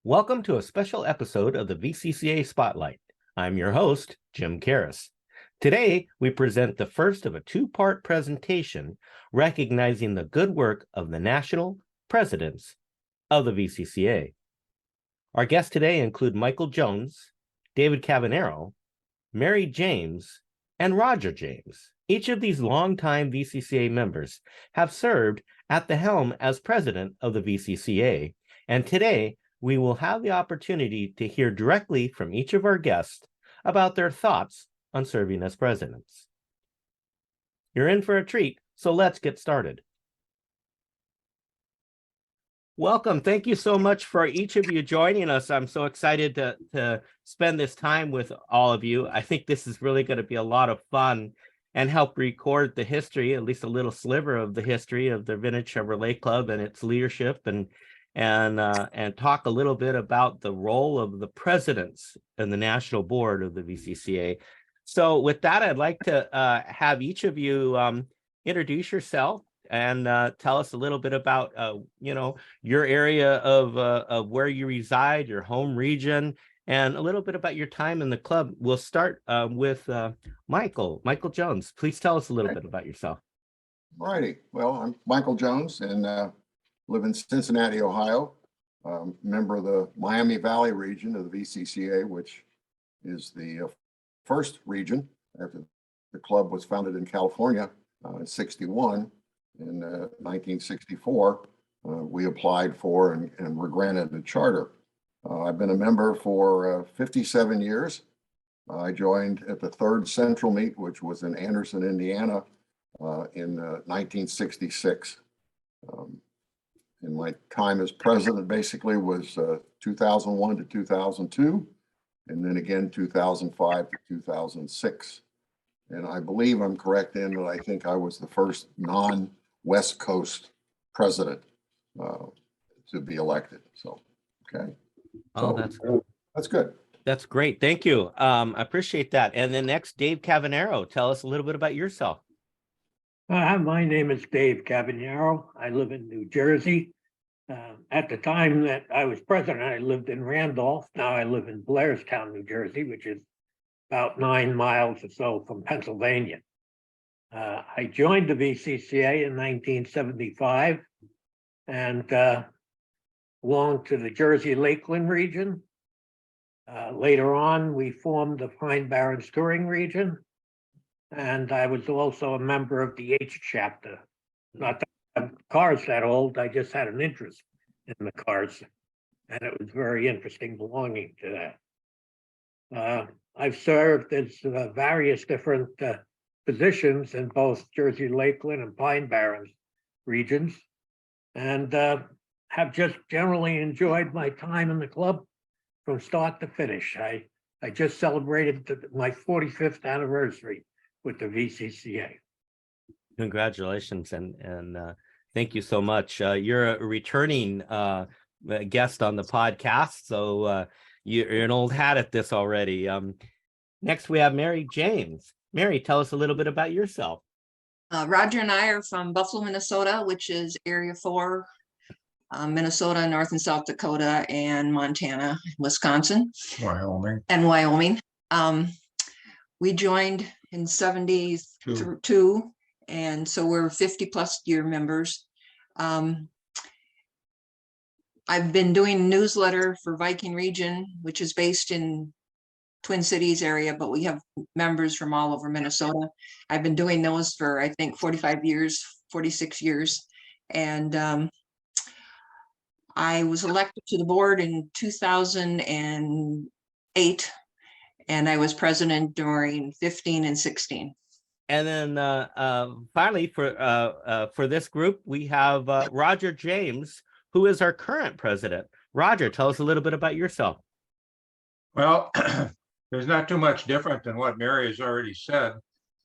Welcome to a special episode of the VCCA Spotlight. I'm your host, Jim Karras. Today, we present the first of a two-part presentation recognizing the good work of the National Presidents of the VCCA. Our guests today include Michael Jones, David Cavagnaro, Mary James, and Roger James. Each of these longtime VCCA members have served at the helm as president of the VCCA, and today we will have the opportunity to hear directly from each of our guests about their thoughts on serving as presidents. You're in for a treat, so let's get started. Welcome. Thank you so much for each of you joining us. I'm so excited to spend this time with all of you. I think this is really going to be a lot of fun and help record the history, at least a little sliver of the history of the Vintage Chevrolet Club and its leadership, and talk a little bit about the role of the presidents and the national board of the VCCA. So with that, I'd like to have each of you introduce yourself and tell us a little bit about your area of where you reside, your home region, and a little bit about your time in the club. We'll start with Michael Jones. Please tell us a little bit about yourself. All righty. Well, I'm Michael Jones and live in Cincinnati, Ohio. Member of the Miami Valley region of the VCCA, which is the first region after the club was founded in California in '61. In 1964, we applied for and were granted a charter. I've been a member for 57 years. I joined at the third central meet, which was in Anderson, Indiana, in 1966. And my time as president basically was 2001 to 2002, and then again 2005 to 2006. And I believe I'm correct in that I think I was the first non-West Coast president to be elected. So, okay. Oh, that's good. That's great. Thank you. I appreciate that. And then next, Dave Cavagnaro. Tell us a little bit about yourself. My name is Dave Cavagnaro. I live in New Jersey. At the time that I was president, I lived in Randolph. Now I live in Blairstown, New Jersey, which is about 9 miles or so from Pennsylvania. I joined the VCCA in 1975 and belonged to the Jersey Lakeland region. Later on, we formed the Pine Barrens Touring region. And I was also a member of the H chapter. Not that I have cars that old, I just had an interest in the cars. And it was very interesting belonging to that. I've served as various different positions in both Jersey Lakeland and Pine Barrens regions. And have just generally enjoyed my time in the club from start to finish. I just celebrated my 45th anniversary with the VCCA. Congratulations and thank you so much. You're a returning guest on the podcast, so you're an old hat at this already. Next, we have Mary James. Mary, tell us a little bit about yourself. Roger and I are from Buffalo, Minnesota, which is Area 4, Minnesota, North and South Dakota, and Montana, Wisconsin, Wyoming. We joined in 72, and so we're 50+ year members. I've been doing a newsletter for Viking Region, which is based in Twin Cities area, but we have members from all over Minnesota. I've been doing those for, I think, 46 years. And I was elected to the board in 2008. And I was president during 15 and 16. And then finally, for this group, we have Roger James, who is our current president. Roger, tell us a little bit about yourself. Well, there's not too much different than what Mary has already said.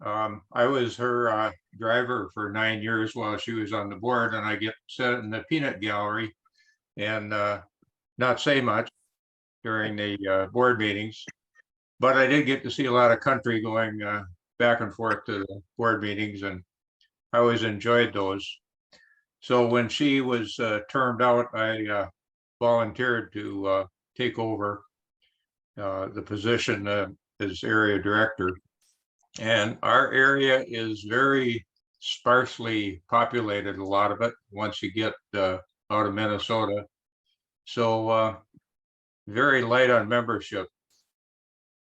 I was her driver for 9 years while she was on the board, and I get sit in the peanut gallery and not say much during the board meetings. But I did get to see a lot of country going back and forth to the board meetings, and I always enjoyed those. So when she was termed out, I volunteered to take over the position as area director. And our area is very sparsely populated, a lot of it, once you get out of Minnesota. So very light on membership,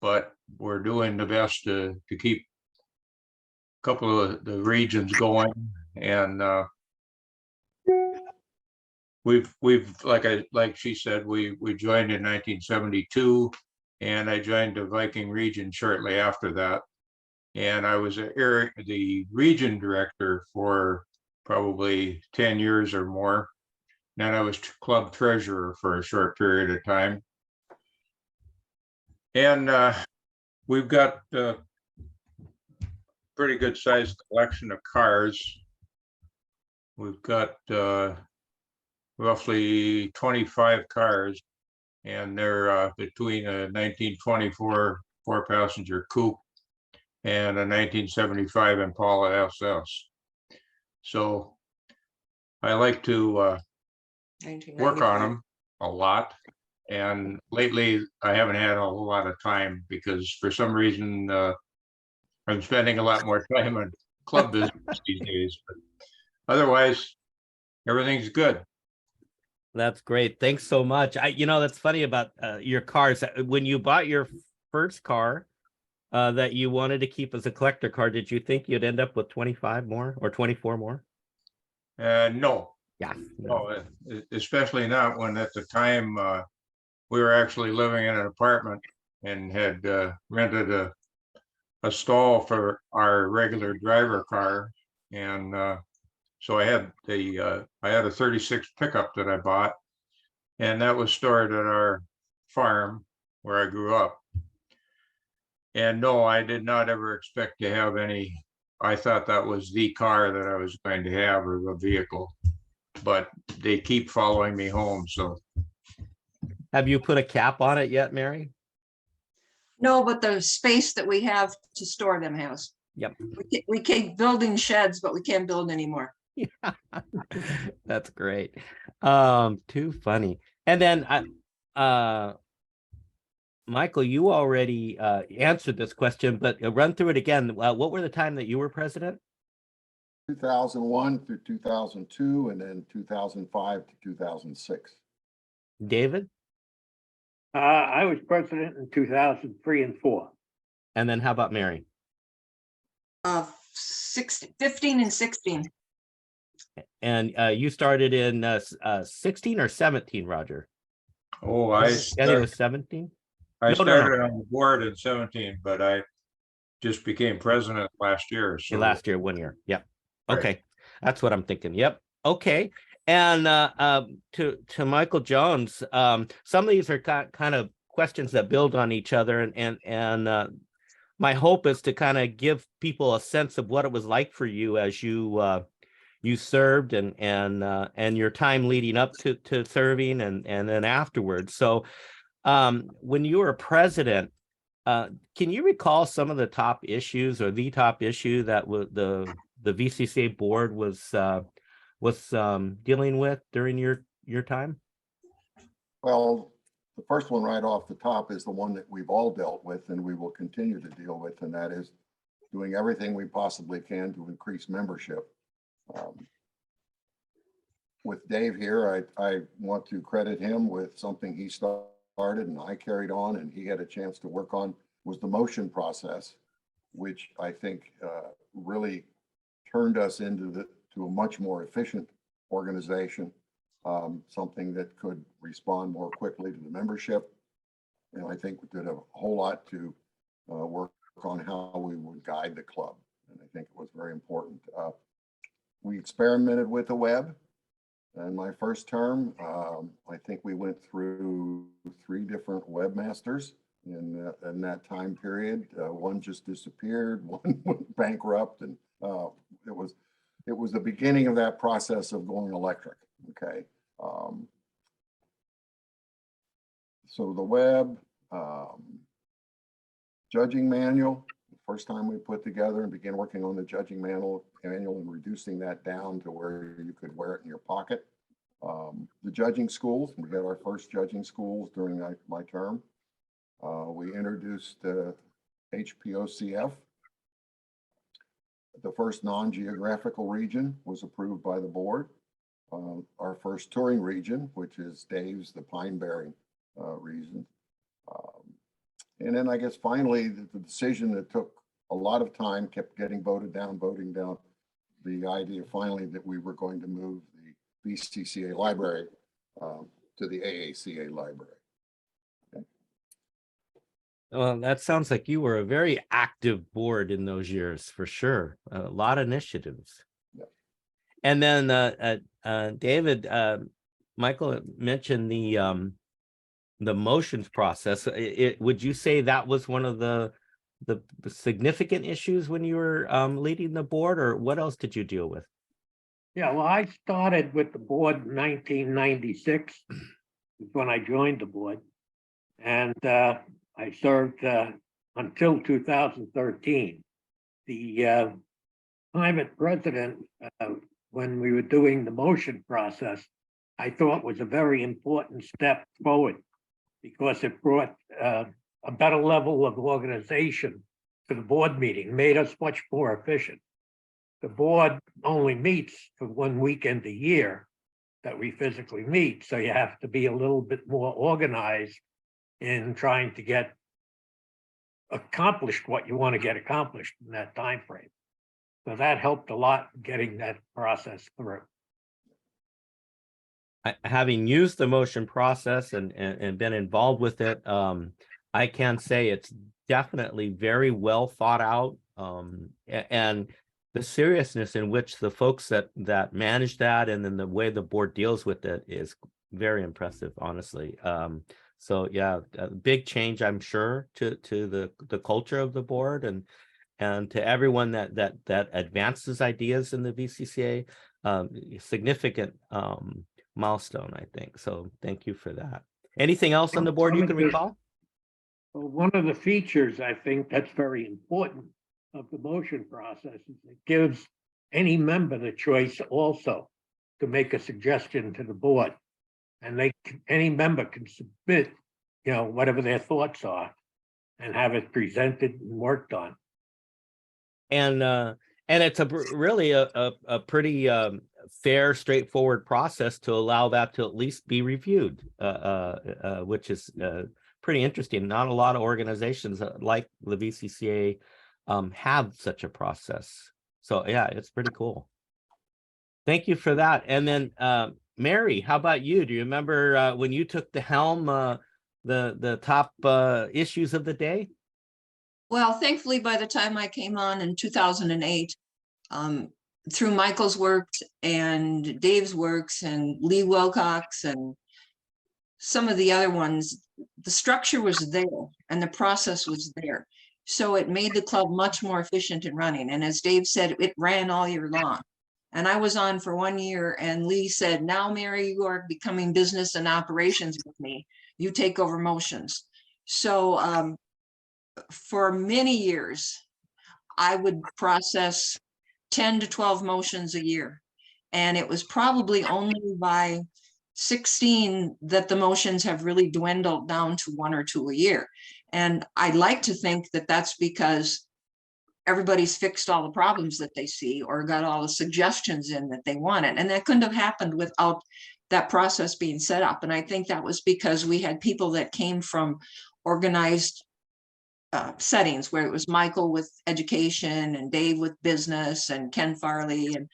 but we're doing the best to keep a couple of the regions going. And we've like she said, we joined in 1972, and I joined the Viking region shortly after that. And I was the region director for probably 10 years or more. Then I was club treasurer for a short period of time. And we've got a pretty good sized collection of cars. We've got roughly 25 cars, and they're between a 1924 4-passenger coupe and a 1975 Impala SS. So I like to work on them a lot. And lately I haven't had a whole lot of time because for some reason I'm spending a lot more time on club business these days. But otherwise, everything's good. That's great. Thanks so much. That's funny about your cars. When you bought your first car that you wanted to keep as a collector car, did you think you'd end up with 25 more or 24 more? No. Yeah. No, especially not when at the time we were actually living in an apartment and had rented a stall for our regular driver car. And so I had a 36 pickup that I bought, and that was stored at our farm where I grew up. And no, I did not ever expect to have any. I thought that was the car that I was going to have, or the vehicle, but they keep following me home. So have you put a cap on it yet, Mary? No, but the space that we have to store them has. Yep. We keep building sheds, but we can't build anymore. That's great. Too funny. And then Michael, you already answered this question, but run through it again. What were the time that you were president? 2001 through 2002, and then 2005 to 2006. David? I was president in 2003 and 4. And then how about Mary? 15 and 16. And you started in 16 or 17, Roger? oh, I think it was 17. I No. started on the board in 17, but I just became president last year. So Last year, 1 year. Yep. Right. Okay. That's what I'm thinking. Yep. Okay. And to Michael Jones, some of these are kind of questions that build on each other, and my hope is to kind of give people a sense of what it was like for you as you served and your time leading up to serving and then afterwards. So when you were president, can you recall some of the top issues or the top issue that the VCCA board was dealing with during your time? Well, the first one right off the top is the one that we've all dealt with and we will continue to deal with, and that is doing everything we possibly can to increase membership. With Dave here, I want to credit him with something he started and I carried on, and he had a chance to work on, was the motion process, which I think really turned us into a much more efficient organization, something that could respond more quickly to the membership. And I think we did a whole lot to work on how we would guide the club. And I think it was very important. We experimented with the web. In my first term, I think we went through 3 different webmasters in that time period. One just disappeared, one went bankrupt, and it was the beginning of that process of going electric. Okay, so the web, judging manual. The first time we put together and began working on the judging manual and reducing that down to where you could wear it in your pocket. The judging schools, we got our first judging schools during my term. We introduced HPOCF. The first non-geographical region was approved by the board. Our first touring region, which is Dave's, the Pine Bearing region. And then I guess finally the decision that took a lot of time kept getting voting down, the idea finally that we were going to move the VCCA library to the AACA library. Well, that sounds like you were a very active board in those years, for sure. A lot of initiatives. Yep. And then David, Michael mentioned the motions process. Would you say that was one of the significant issues when you were leading the board, or what else did you deal with? Yeah, well, I started with the board in 1996 when I joined the board. And I served until 2013. The time at president, when we were doing the motion process, I thought was a very important step forward because it brought a better level of organization to the board meeting, made us much more efficient. The board only meets for 1 weekend a year that we physically meet, so you have to be a little bit more organized in trying to get accomplished what you want to get accomplished in that time frame. So that helped a lot getting that process through. Having used the motion process and been involved with it, I can say it's definitely very well thought out, and the seriousness in which the folks that manage that and then the way the board deals with it is very impressive, honestly. So yeah, a big change, I'm sure, to the culture of the board and to everyone that advances ideas in the VCCA. Significant milestone, I think. So thank you for that. Anything else on the board you can recall? Well, one of the features I think that's very important of the motion process is it gives any member the choice also to make a suggestion to the board. And any member can submit, whatever their thoughts are and have it presented and worked on. And it's really a pretty fair, straightforward process to allow that to at least be reviewed, which is pretty interesting. Not a lot of organizations like the VCCA have such a process. So yeah, it's pretty cool. Thank you for that. And then Mary, how about you? Do you remember when you took the helm, the top issues of the day? Well, thankfully, by the time I came on in 2008, through Michael's work and Dave's works and Lee Wilcox and some of the other ones, the structure was there and the process was there. So it made the club much more efficient in running. And as Dave said, it ran all year long. And I was on for 1 year and Lee said, now, Mary, you are becoming business and operations with me. You take over motions. So for many years, I would process 10 to 12 motions a year. And it was probably only by 16 that the motions have really dwindled down to 1 or 2 a year. And I'd like to think that that's because everybody's fixed all the problems that they see or got all the suggestions in that they wanted. And that couldn't have happened without that process being set up. And I think that was because we had people that came from organized settings where it was Michael with education and Dave with business and Ken Farley, and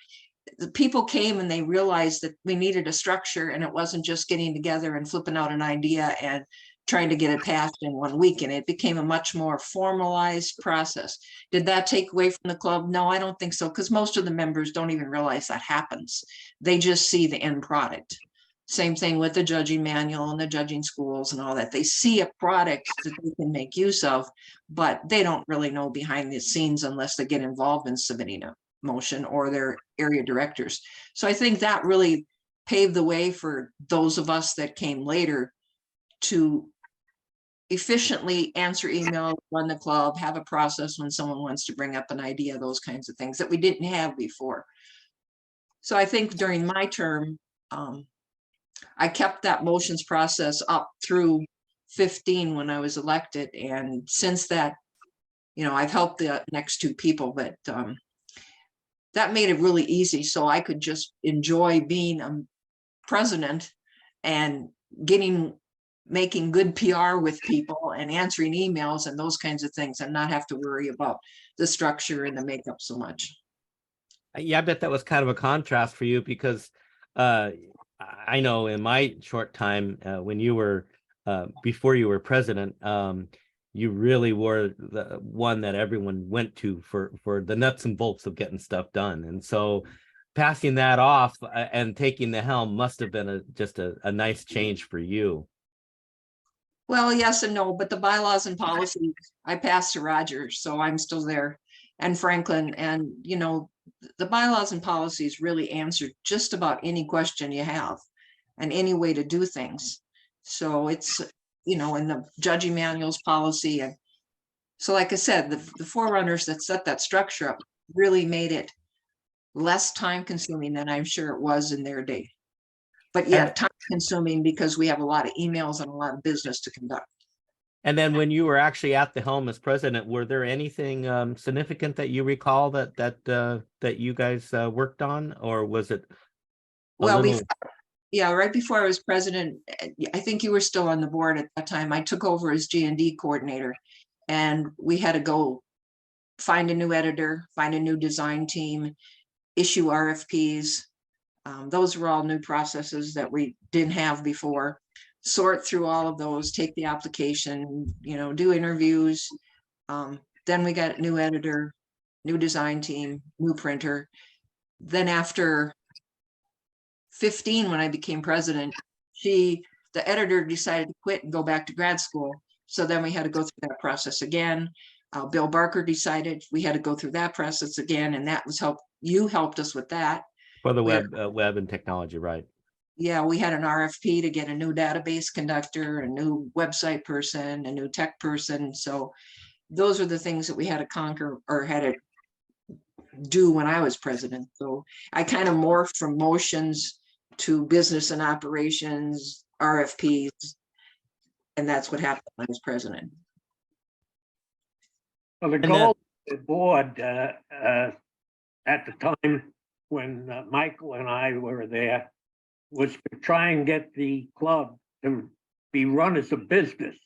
the people came and they realized that we needed a structure and it wasn't just getting together and flipping out an idea and trying to get it passed in 1 week. And it became a much more formalized process. Did that take away from the club? No, I don't think so, because most of the members don't even realize that happens. They just see the end product. Same thing with the judging manual and the judging schools and all that. They see a product that they can make use of, but they don't really know behind the scenes unless they get involved in submitting a motion or their area directors. So I think that really paved the way for those of us that came later to efficiently answer email, run the club, have a process when someone wants to bring up an idea, those kinds of things that we didn't have before. So I think during my term, I kept that motions process up through 15 when I was elected. And since that, I've helped the next two people, but that made it really easy. So I could just enjoy being a president and making good PR with people and answering emails and those kinds of things, and not have to worry about the structure and the makeup so much. Yeah, I bet that was kind of a contrast for you because I know in my short time when you were before you were president, you really were the one that everyone went to for the nuts and bolts of getting stuff done. And so passing that off and taking the helm must have been just a nice change for you. Well, yes and no, but the bylaws and policies I passed to Roger, so I'm still there, and Franklin, and the bylaws and policies really answer just about any question you have and any way to do things. So it's, in the judging manuals policy. And so, like I said, the forerunners that set that structure up really made it less time consuming than I'm sure it was in their day. But yet time consuming because we have a lot of emails and a lot of business to conduct. And then when you were actually at the helm as president, were there anything significant that you recall that you guys worked on, or was it Well, right before I was president, I think you were still on the board at that time. I took over as G&D coordinator, and we had to go find a new editor, find a new design team, issue RFPs. Those were all new processes that we didn't have before. Sort through all of those, take the application, do interviews. Then we got a new editor, new design team, new printer. Then after 15, when I became president, the editor decided to quit and go back to grad school. So then we had to go through that process again. Bill Barker decided we had to go through that process again, and that was you helped us with that. For the web and technology, right? Yeah, we had an RFP to get a new database conductor, a new website person, a new tech person. So those are the things that we had to conquer or had to do when I was president. So I kind of morphed from motions to business and operations, RFPs, and that's what happened when I was president. Well, the goal of the board at the time when Michael and I were there was to try and get the club to be run as a business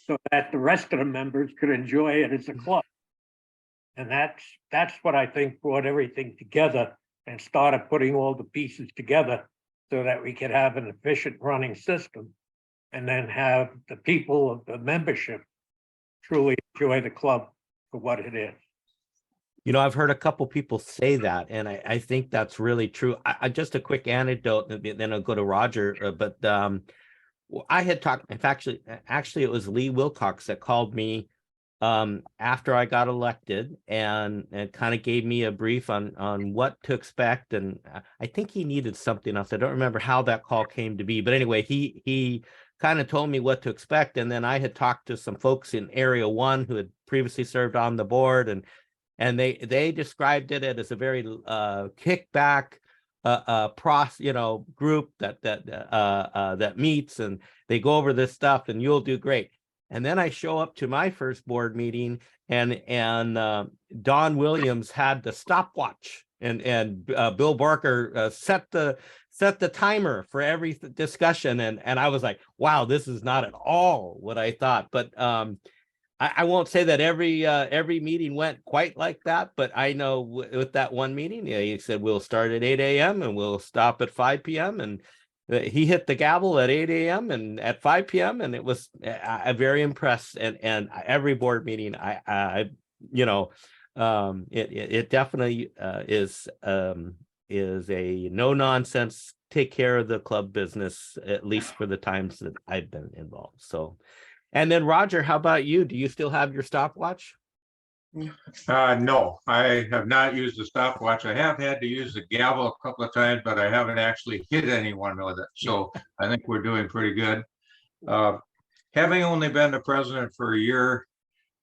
so that the rest of the members could enjoy it as a club. And that's what I think brought everything together and started putting all the pieces together so that we could have an efficient running system and then have the people of the membership truly enjoy the club for what it is. I've heard a couple people say that, and I think that's really true. I just a quick anecdote, and then I'll go to Roger. But I had talked. In fact, actually, it was Lee Wilcox that called me after I got elected, and kind of gave me a brief on what to expect. And I think he needed something else. I don't remember how that call came to be, but anyway, he kind of told me what to expect. And then I had talked to some folks in Area 1 who had previously served on the board, and they described it as a very kickback group that meets and they go over this stuff, and you'll do great. And then I show up to my first board meeting, and Don Williams had the stopwatch, and Bill Barker set the timer for every discussion, and I was like, wow, this is not at all what I thought. But I won't say that every meeting went quite like that, but I know with that one meeting, he said we'll start at 8 a.m. and we'll stop at 5 p.m. and he hit the gavel at 8 a.m. and at 5 p.m. and it was very impressed. And every board meeting, it definitely is a no nonsense, take care of the club business, at least for the times that I've been involved. So. And then Roger, how about you? Do you still have your stopwatch? No, I have not used the stopwatch. I have had to use the gavel a couple of times, but I haven't actually hit anyone with it. So I think we're doing pretty good. Having only been the president for a year,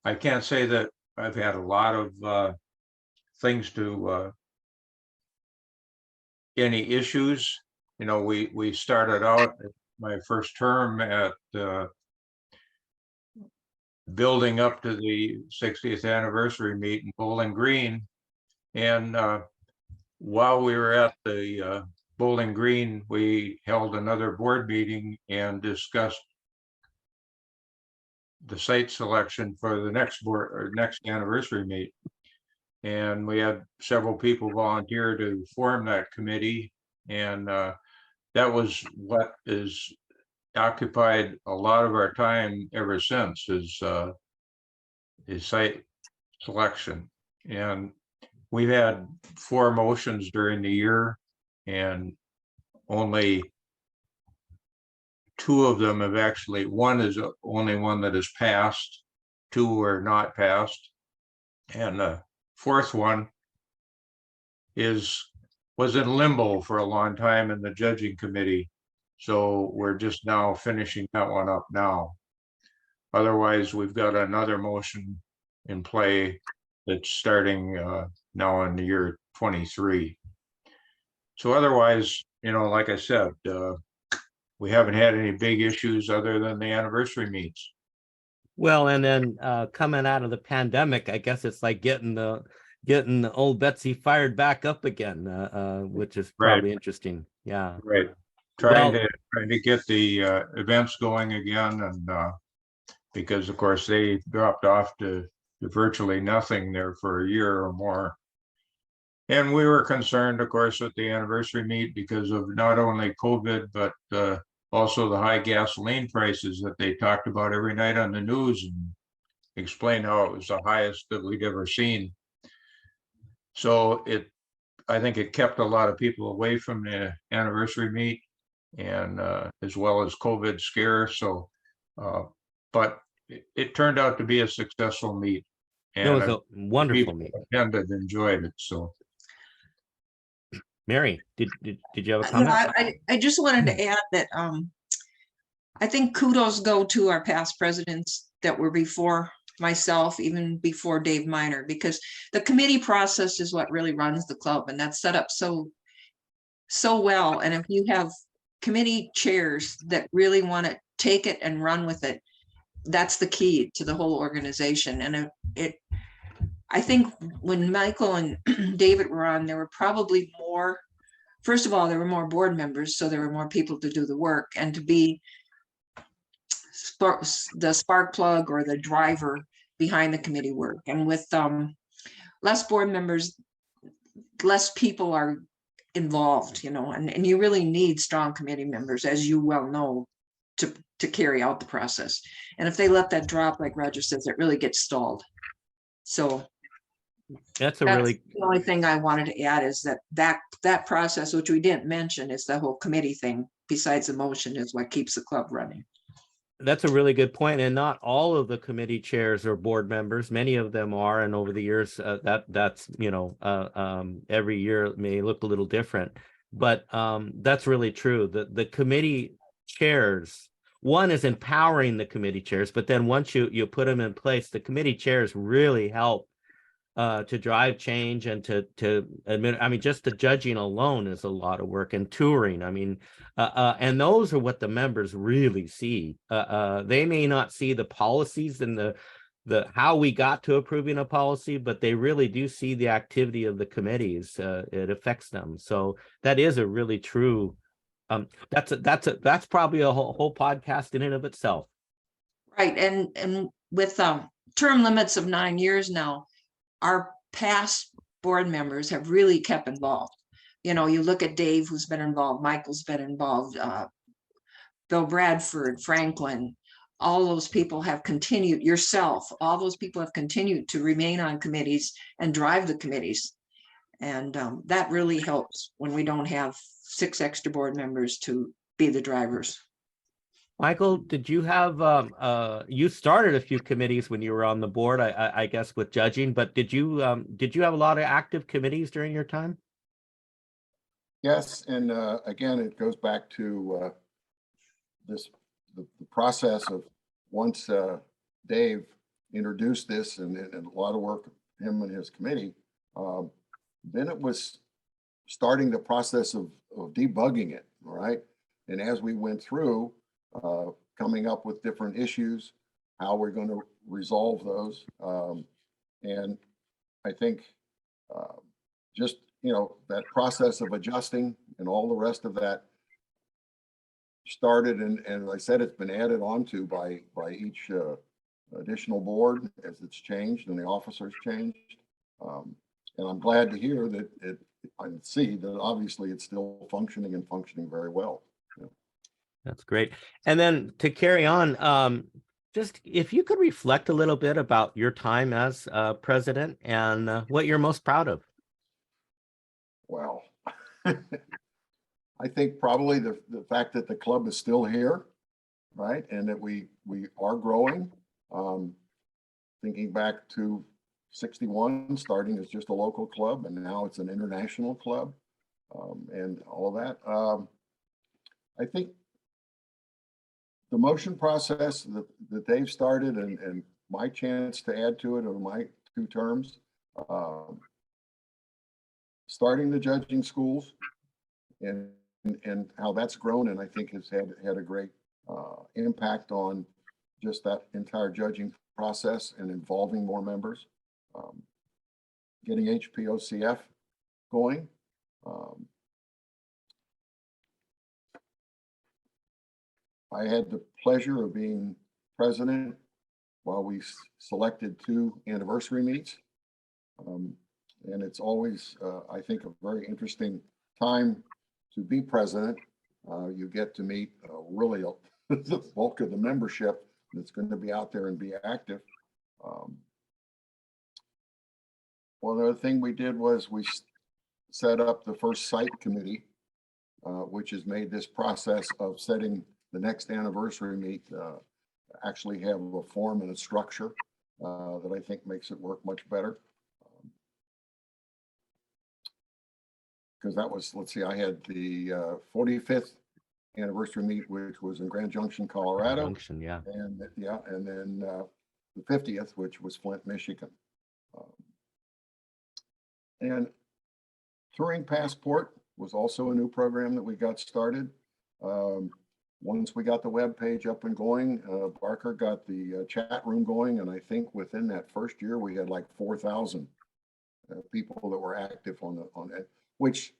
I can't say that I've had a lot of things to any issues. you know, we started out my first term at building up to the 60th anniversary meet in Bowling Green. And while we were at the Bowling Green, we held another board meeting and discussed the site selection for the next board or next anniversary meet. And we had several people volunteer to form that committee. And that was what is occupied a lot of our time ever since is site selection. And we've had 4 motions during the year, and only 2 of them have actually, one is only one that has passed, 2 are not passed. And the 4th one was in limbo for a long time in the judging committee. So we're just now finishing that one up now. Otherwise, we've got another motion in play that's starting now in the year 23. So otherwise, you know, like I said, we haven't had any big issues other than the anniversary meets. Well, and then coming out of the pandemic, I guess it's like getting the old Betsy fired back up again, which is probably interesting. Yeah. Right. Trying to get the events going again, and because of course they dropped off to virtually nothing there for a year or more. And we were concerned, of course, at the anniversary meet because of not only COVID, but also the high gasoline prices that they talked about every night on the news, and explained how it was the highest that we'd ever seen. So I think it kept a lot of people away from the anniversary meet, and as well as COVID scare. So, but it turned out to be a successful meet. And it was a wonderful meet. Attended, enjoyed it. So, Mary, did you have a comment? I just wanted to add that I think kudos go to our past presidents that were before myself, even before Dave Miner, because the committee process is what really runs the club, and that's set up so well. And if you have committee chairs that really want to take it and run with it, that's the key to the whole organization. And I think when Michael and David were on, there were probably more, first of all, there were more board members, so there were more people to do the work and to be the spark plug or the driver behind the committee work. And with less board members, less people are involved, you know, and you really need strong committee members, as you well know, to carry out the process. And if they let that drop, like Roger says, it really gets stalled. So that's the only thing I wanted to add is that process, which we didn't mention, is the whole committee thing, besides the motion, is what keeps the club running. That's a really good point. And not all of the committee chairs are board members. Many of them are. And over the years, that's, you know, every year it may look a little different. But that's really true. The committee chairs, one is empowering the committee chairs, but then once you put them in place, the committee chairs really help to drive change and to admit. I mean, just the judging alone is a lot of work, and touring. I mean, and those are what the members really see. They may not see the policies and the how we got to approving a policy, but they really do see the activity of the committees. It affects them. So that is a really true. That's probably a whole podcast in and of itself. Right, and with term limits of 9 years now, our past board members have really kept involved. You know, you look at Dave, who's been involved, Michael's been involved, Bill Bradford, Franklin, all those people have continued, yourself, all those people have continued to remain on committees and drive the committees. And that really helps when we don't have 6 extra board members to be the drivers. Michael, did you have you started a few committees when you were on the board, I guess, with judging, but did you have a lot of active committees during your time? Yes, and again, it goes back to the process of once Dave introduced this and a lot of work, him and his committee, then it was starting the process of debugging it, all right? And as we went through, coming up with different issues, how we're going to resolve those. And I think just, that process of adjusting and all the rest of that started, and as I said, it's been added onto by each additional board as it's changed and the officers changed. And I'm glad to hear that I see that obviously it's still functioning and functioning very well. That's great. And then to carry on, just if you could reflect a little bit about your time as president and what you're most proud of. Well, I think probably the fact that the club is still here, right? And that we are growing. Thinking back to 61, starting as just a local club, and now it's an international club, and all of that. I think the motion process that they've started and my chance to add to it over my 2 terms, starting the judging schools and how that's grown, and I think has had a great impact on just that entire judging process and involving more members. Getting HPOCF going. I had the pleasure of being president while we selected 2 anniversary meets. And it's always, I think, a very interesting time to be president. You get to meet really the bulk of the membership that's going to be out there and be active. One other thing we did was we set up the first site committee, which has made this process of setting the next anniversary meet actually have a form and a structure that I think makes it work much better. Because that was, let's see, I had the 45th anniversary meet, which was in Grand Junction, Colorado. Junction, yeah. And then the 50th, which was Flint, Michigan. And Touring Passport was also a new program that we got started. Once we got the web page up and going, Barker got the chat room going, and I think within that first year we had like 4,000 people that were active on it, which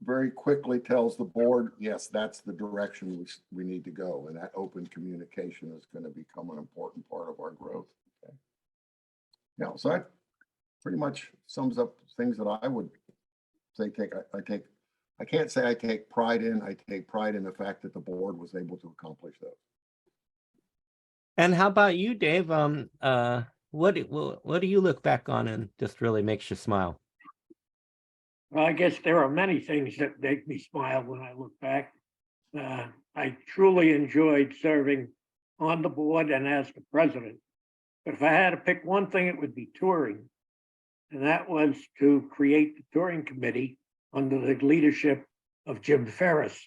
very quickly tells the board, yes, that's the direction we need to go, and that open communication is going to become an important part of our growth. Okay. Yeah, so that pretty much sums up things that I would say I can't say I take pride in. I take pride in the fact that the board was able to accomplish those. And how about you, Dave? What do you look back on and just really makes you smile? Well, I guess there are many things that make me smile when I look back. I truly enjoyed serving on the board and as the president. But if I had to pick one thing, it would be touring. And that was to create the touring committee under the leadership of Jim Karras.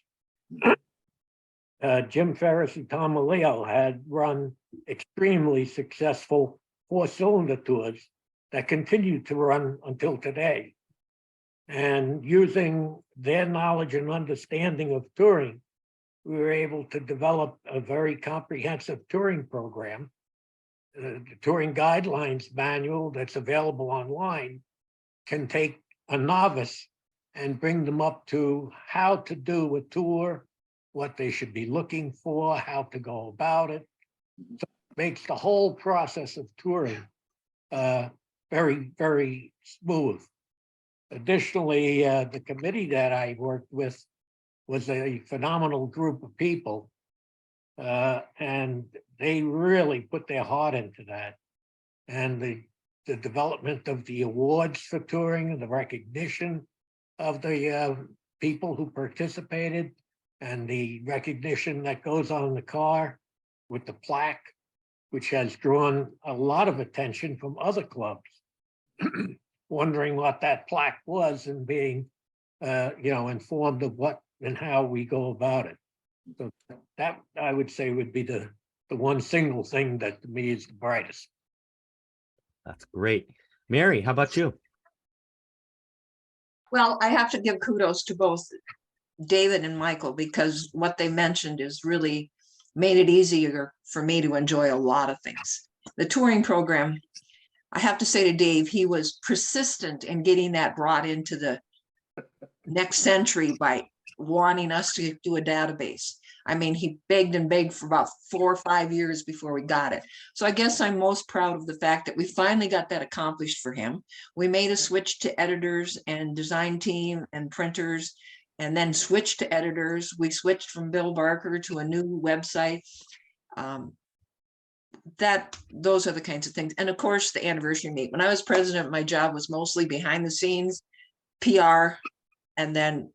Jim Karras and Tom Leo had run extremely successful 4-cylinder tours that continued to run until today. And using their knowledge and understanding of touring, we were able to develop a very comprehensive touring program. The touring guidelines manual that's available online can take a novice and bring them up to how to do a tour, what they should be looking for, how to go about it. So it makes the whole process of touring very, very smooth. Additionally, the committee that I worked with was a phenomenal group of people, and they really put their heart into that. And the development of the awards for touring and the recognition of the people who participated, and the recognition that goes on the car with the plaque, which has drawn a lot of attention from other clubs, wondering what that plaque was and being, informed of what and how we go about it. So that, I would say, would be the one single thing that to me is the brightest. That's great. Mary, how about you? Well, I have to give kudos to both David and Michael, because what they mentioned is really made it easier for me to enjoy a lot of things. The touring program, I have to say to Dave, he was persistent in getting that brought into the next century by wanting us to do a database. I mean, he begged and begged for about 4 or 5 years before we got it. So I guess I'm most proud of the fact that we finally got that accomplished for him. We made a switch to editors and design team and printers, and then switched to editors. We switched from Bill Barker to a new website. Those are the kinds of things. And of course, the anniversary meet. When I was president, my job was mostly behind the scenes, PR, and then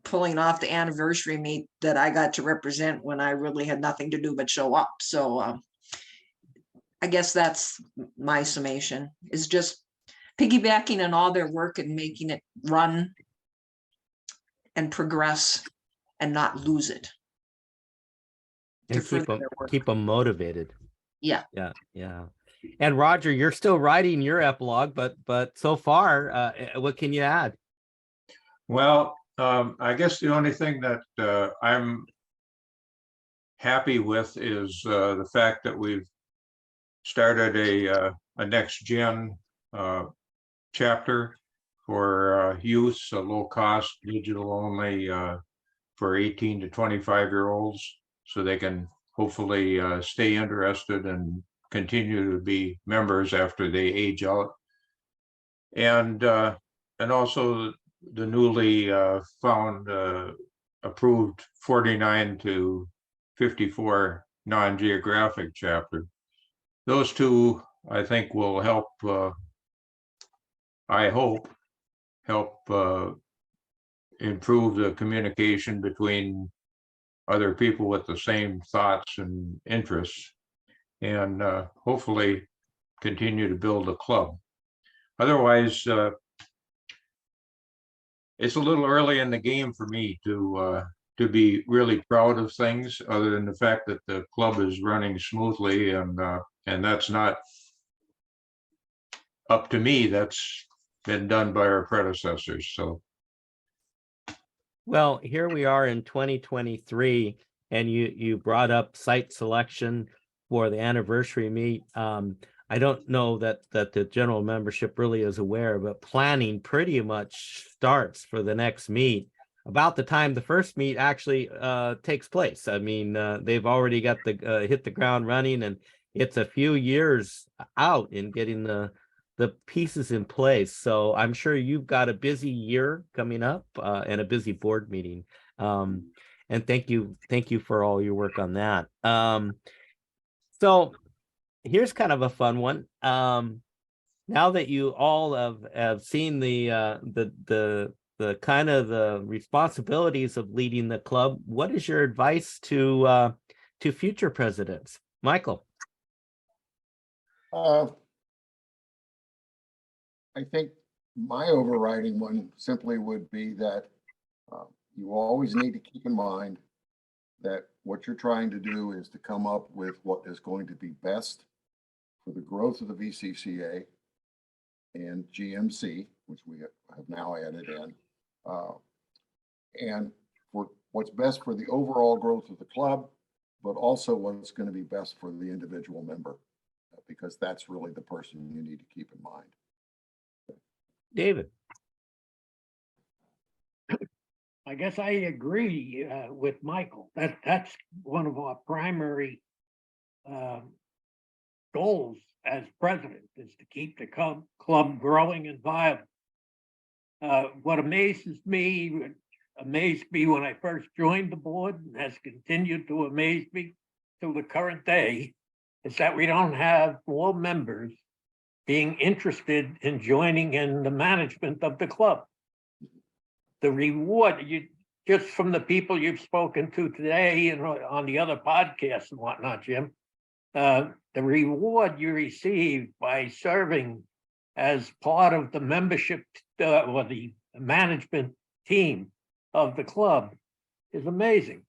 pulling off the anniversary meet that I got to represent when I really had nothing to do but show up. So I guess that's my summation, is just piggybacking on all their work and making it run and progress and not lose it. And keep them motivated. Yeah. Yeah. And Roger, you're still writing your epilogue, but so far, what can you add? Well, I guess the only thing that I'm happy with is the fact that we've started a next gen chapter for youth, a low cost, digital only for 18 to 25-year-olds, so they can hopefully stay interested and continue to be members after they age out. And also the newly found approved 49 to 54 non-geographic chapter. Those two, I think, will help, I hope, help improve the communication between other people with the same thoughts and interests, and hopefully continue to build a club. Otherwise, it's a little early in the game for me to be really proud of things, other than the fact that the club is running smoothly, and that's not up to me. That's been done by our predecessors. So, well, here we are in 2023, and you brought up site selection for the anniversary meet. I don't know that the general membership really is aware, but planning pretty much starts for the next meet about the time the first meet actually takes place. I mean, they've already got the hit the ground running, and it's a few years out in getting the pieces in place. So I'm sure you've got a busy year coming up and a busy board meeting. And thank you for all your work on that. So here's kind of a fun one. Now that you all have seen the kind of the responsibilities of leading the club, what is your advice to future presidents? Michael. I think my overriding one simply would be that you always need to keep in mind that what you're trying to do is to come up with what is going to be best for the growth of the VCCA and GMC, which we have now added in, and for what's best for the overall growth of the club, but also what's going to be best for the individual member, because that's really the person you need to keep in mind. David. I guess I agree with Michael. That's one of our primary goals as president, is to keep the club growing and viable. What amazed me when I first joined the board, and has continued to amaze me to the current day, is that we don't have more members being interested in joining in the management of the club. The reward, just from the people you've spoken to today and on the other podcasts and whatnot, Jim, the reward you receive by serving as part of the membership or the management team of the club is amazing.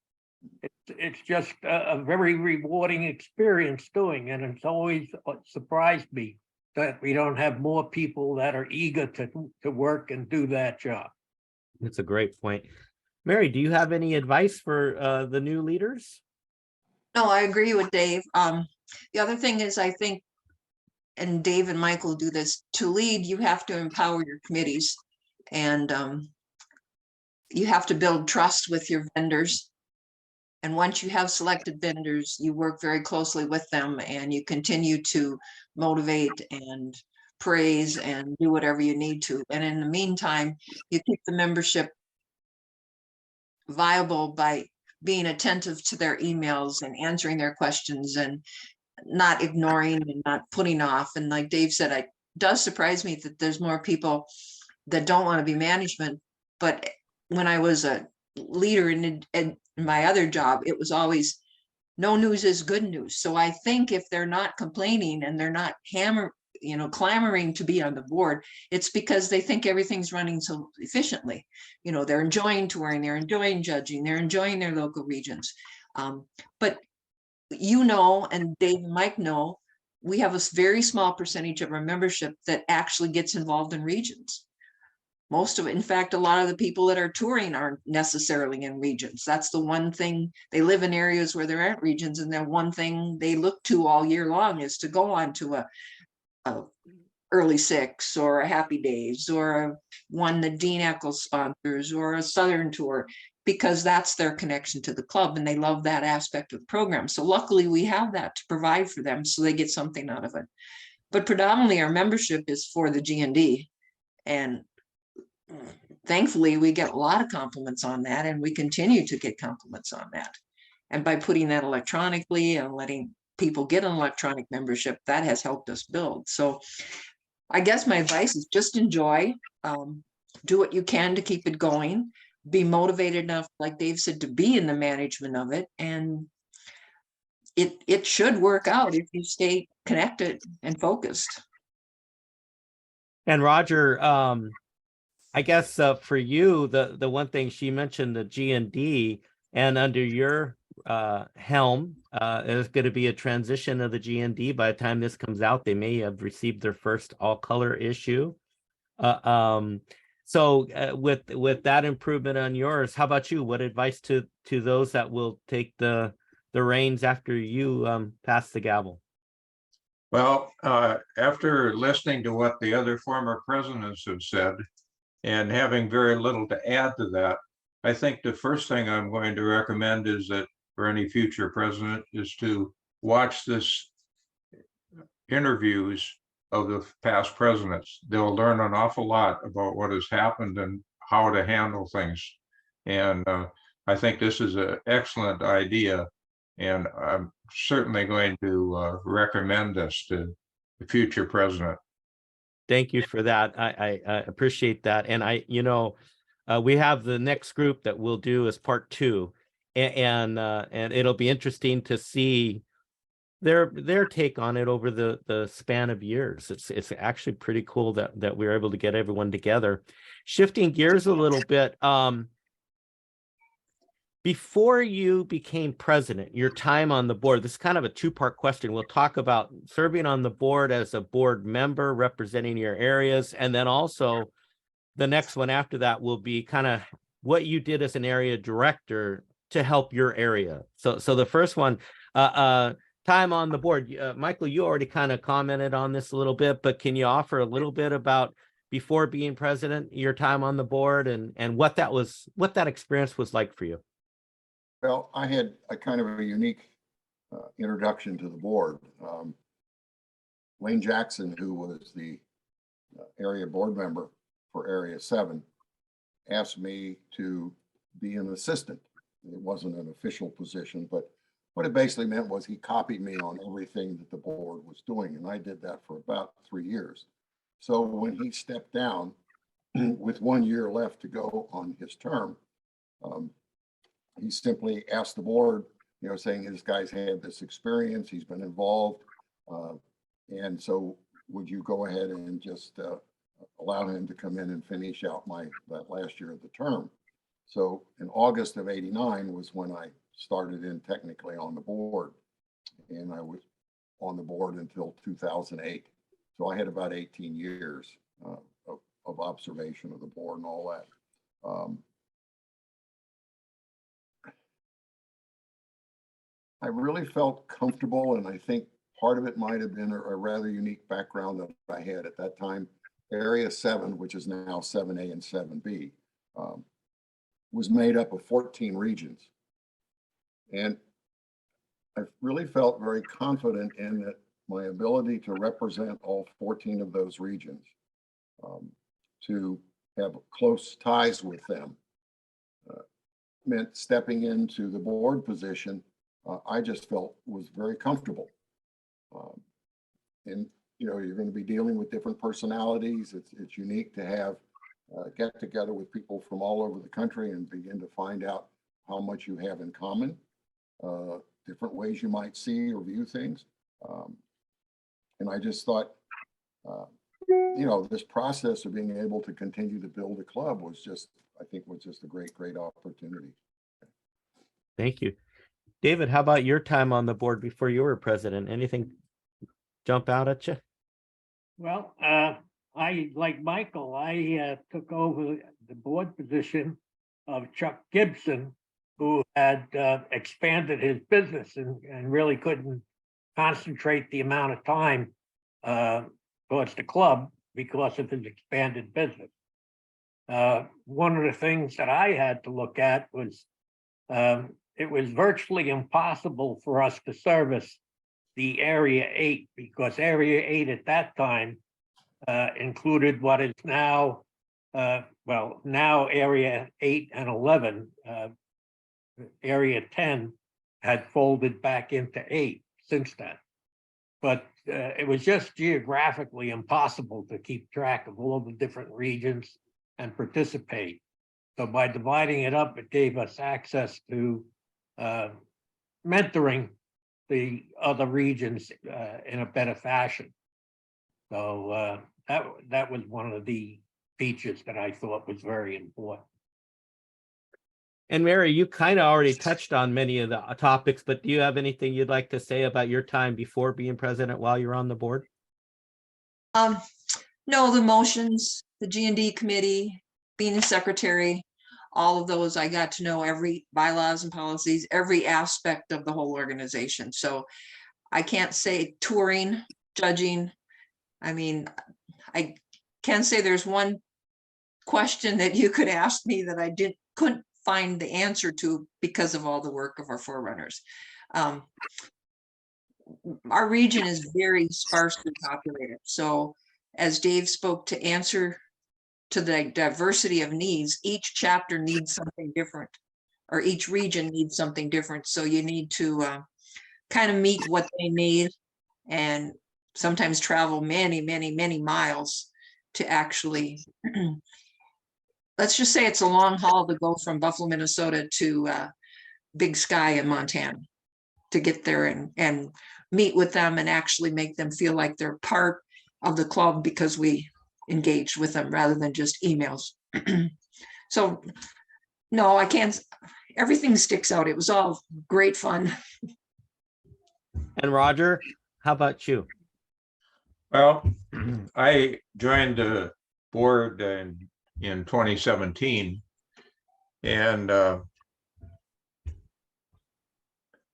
It's just a very rewarding experience doing, and it's always surprised me that we don't have more people that are eager to work and do that job. That's a great point. Mary, do you have any advice for the new leaders? No, I agree with Dave. The other thing is, I think, and Dave and Michael do this, to lead, you have to empower your committees, and you have to build trust with your vendors. And once you have selected vendors, you work very closely with them and you continue to motivate and praise and do whatever you need to. And in the meantime, you keep the membership viable by being attentive to their emails and answering their questions and not ignoring and not putting off. And like Dave said, it does surprise me that there's more people that don't want to be management. But when I was a leader in my other job, it was always no news is good news. So I think if they're not complaining and they're not clamoring to be on the board, it's because they think everything's running so efficiently. They're enjoying touring, they're enjoying judging, they're enjoying their local regions. But and Dave and Mike know, we have a very small percentage of our membership that actually gets involved in regions. Most of it, in fact, a lot of the people that are touring aren't necessarily in regions. That's the one thing, they live in areas where there aren't regions, and the one thing they look to all year long is to go on to a early six or a Happy Days or one that Dean Eccles sponsors or a Southern tour, because that's their connection to the club and they love that aspect of the program. So luckily we have that to provide for them so they get something out of it. But predominantly our membership is for the G&D, and thankfully we get a lot of compliments on that, and we continue to get compliments on that. And by putting that electronically and letting people get an electronic membership, that has helped us build. So I guess my advice is just enjoy, do what you can to keep it going, be motivated enough, like Dave said, to be in the management of it. And it should work out if you stay connected and focused. And Roger, I guess for you, the one thing she mentioned, the G&D, and under your helm, there's going to be a transition of the G&D. By the time this comes out, they may have received their first all-color issue. So with that improvement on yours, how about you? What advice to those that will take the reins after you pass the gavel? Well, after listening to what the other former presidents have said and having very little to add to that, I think the first thing I'm going to recommend is that for any future president is to watch this interviews of the past presidents. They'll learn an awful lot about what has happened and how to handle things. And I think this is an excellent idea. And I'm certainly going to recommend this to the future president. Thank you for that. I appreciate that. And we have the next group that we'll do as part 2, and it'll be interesting to see their take on it over the span of years. It's actually pretty cool that we were able to get everyone together. Shifting gears a little bit, before you became president, your time on the board, this is kind of a 2-part question. We'll talk about serving on the board as a board member representing your areas, and then also the next one after that will be kind of what you did as an area director to help your area. So the first one, time on the board. Michael, you already kind of commented on this a little bit, but can you offer a little bit about before being president, your time on the board, and what that experience was like for you? Well, I had a kind of a unique introduction to the board. Wayne Jackson, who was the area board member for Area 7, asked me to be an assistant. It wasn't an official position, but what it basically meant was he copied me on everything that the board was doing, and I did that for about 3 years. So when he stepped down, with 1 year left to go on his term, he simply asked the board, saying this guy's had this experience, he's been involved, and so would you go ahead and just allow him to come in and finish out that last year of the term? So in August of '89 was when I started in technically on the board, and I was on the board until 2008. So I had about 18 years of observation of the board and all that. I really felt comfortable, and I think part of it might have been a rather unique background that I had at that time. Area 7, which is now 7A and 7B, was made up of 14 regions. And I really felt very confident in that my ability to represent all 14 of those regions, to have close ties with them, meant stepping into the board position. I just felt was very comfortable. And you know, you're going to be dealing with different personalities. It's unique to have get together with people from all over the country and begin to find out how much you have in common, different ways you might see or view things. And I just thought, you know, this process of being able to continue to build a club was just, I think, was just a great, great opportunity. Thank you. David, how about your time on the board before you were president? Anything jump out at you? Well, I, like Michael, I took over the board position of Chuck Gibson, who had expanded his business and really couldn't concentrate the amount of time towards the club because of his expanded business. One of the things that I had to look at was it was virtually impossible for us to service the Area 8 because Area 8 at that time included what is now, now Area 8 and 11. Area 10 had folded back into 8 since then. But it was just geographically impossible to keep track of all the different regions and participate. So by dividing it up, it gave us access to mentoring the other regions in a better fashion. So that was one of the features that I thought was very important. And Mary, you kind of already touched on many of the topics, but do you have anything you'd like to say about your time before being president while you're on the board? No, the motions, the G&D committee, being a secretary, all of those, I got to know every bylaws and policies, every aspect of the whole organization. So I can't say touring, judging. I mean, I can say there's one question that you could ask me that I couldn't find the answer to because of all the work of our forerunners. Our region is very sparsely populated. So as Dave spoke, to answer to the diversity of needs, each chapter needs something different, or each region needs something different. So you need to kind of meet what they need and sometimes travel many, many, many miles to actually, let's just say it's a long haul to go from Buffalo, Minnesota to Big Sky in Montana to get there and meet with them and actually make them feel like they're part of the club because we engaged with them rather than just emails. So no, I can't, everything sticks out. It was all great fun. And Roger, how about you? Well, I joined the board in 2017, and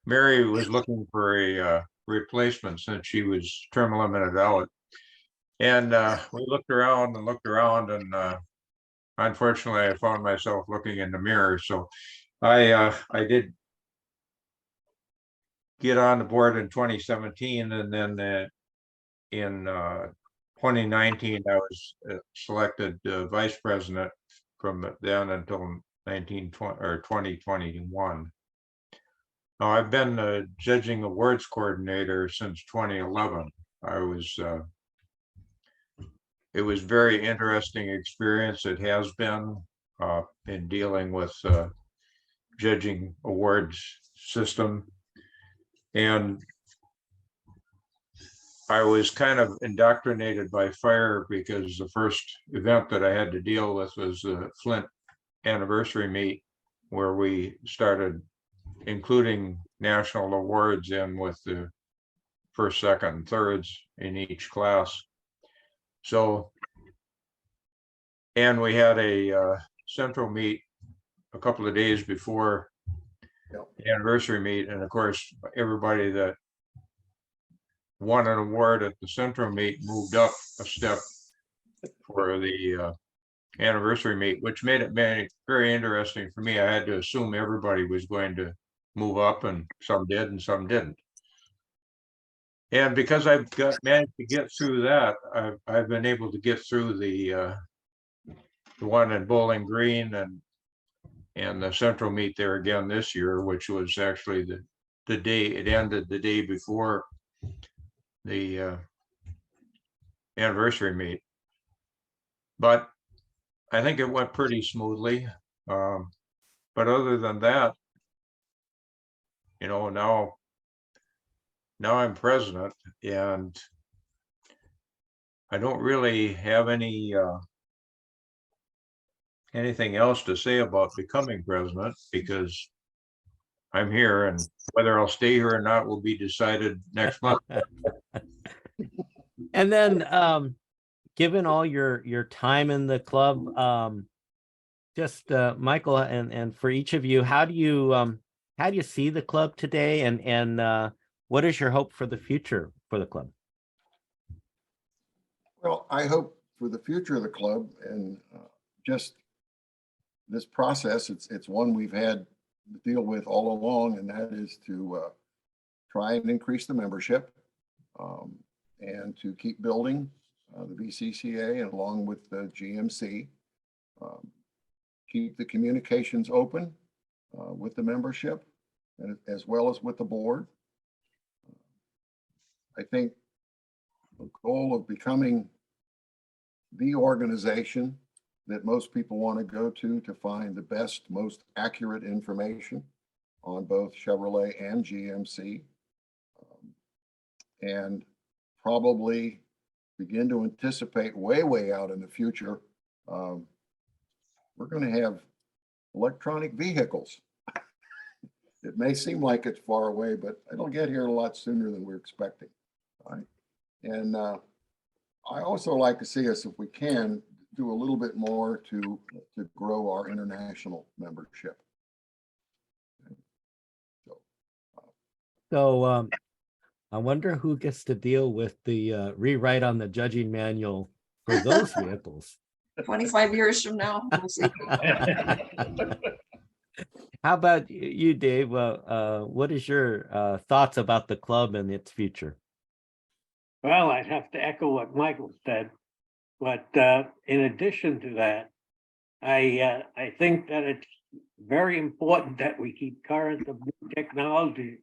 Mary was looking for a replacement since she was term limited out. And we looked around and unfortunately I found myself looking in the mirror. So I did get on the board in 2017, and then in 2019 I was selected vice president from then until 2021. Now I've been judging awards coordinator since 2011. It was very interesting experience. It has been in dealing with judging awards system. And I was kind of indoctrinated by fire because the first event that I had to deal with was the Flint anniversary meet, where we started including national awards in with the first, second, and thirds in each class. So, and we had a central meet a couple of days before Yep. the anniversary meet, and of course, everybody that won an award at the central meet moved up a step for the anniversary meet, which made it very, very interesting for me. I had to assume everybody was going to move up, and some did and some didn't. And because I've managed to get through that, I've been able to get through the one in Bowling Green and the central meet there again this year, which was actually the day it ended the day before the anniversary meet. But I think it went pretty smoothly. But other than that, now I'm president, and I don't really have anything else to say about becoming president, because I'm here, and whether I'll stay here or not will be decided next month. And then, given all your time in the club, just Michael, and for each of you, how do you see the club today, and what is your hope for the future for the club? Well, I hope for the future of the club and just this process, it's one we've had to deal with all along, and that is to try and increase the membership and to keep building the VCCA, and along with the GMC, keep the communications open with the membership and as well as with the board. I think the goal of becoming the organization that most people want to go to find the best, most accurate information on both Chevrolet and GMC, and probably begin to anticipate way out in the future. We're going to have electronic vehicles. It may seem like it's far away, but it'll get here a lot sooner than we're expecting. Right? And I also like to see us, if we can, do a little bit more to grow our international membership. So I wonder who gets to deal with the rewrite on the judging manual for those vehicles. 25 years from now, we'll see. How about you, Dave? What is your thoughts about the club and its future? Well, I'd have to echo what Michael said, but in addition to that, I think that it's very important that we keep current of new technology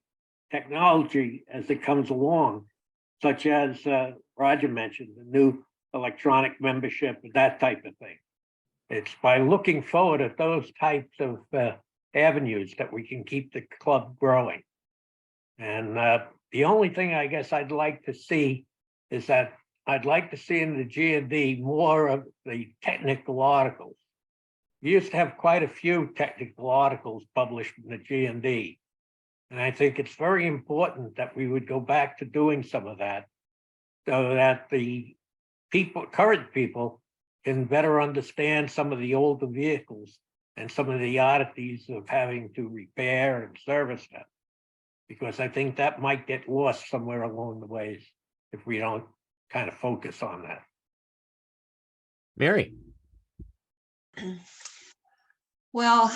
as it comes along, such as Roger mentioned, the new electronic membership, that type of thing. It's by looking forward at those types of avenues that we can keep the club growing. And the only thing I guess I'd like to see is that I'd like to see in the G&D more of the technical articles. We used to have quite a few technical articles published in the G&D. And I think it's very important that we would go back to doing some of that, so that the current people can better understand some of the older vehicles and some of the oddities of having to repair and service them. Because I think that might get lost somewhere along the ways if we don't kind of focus on that. Mary. Well,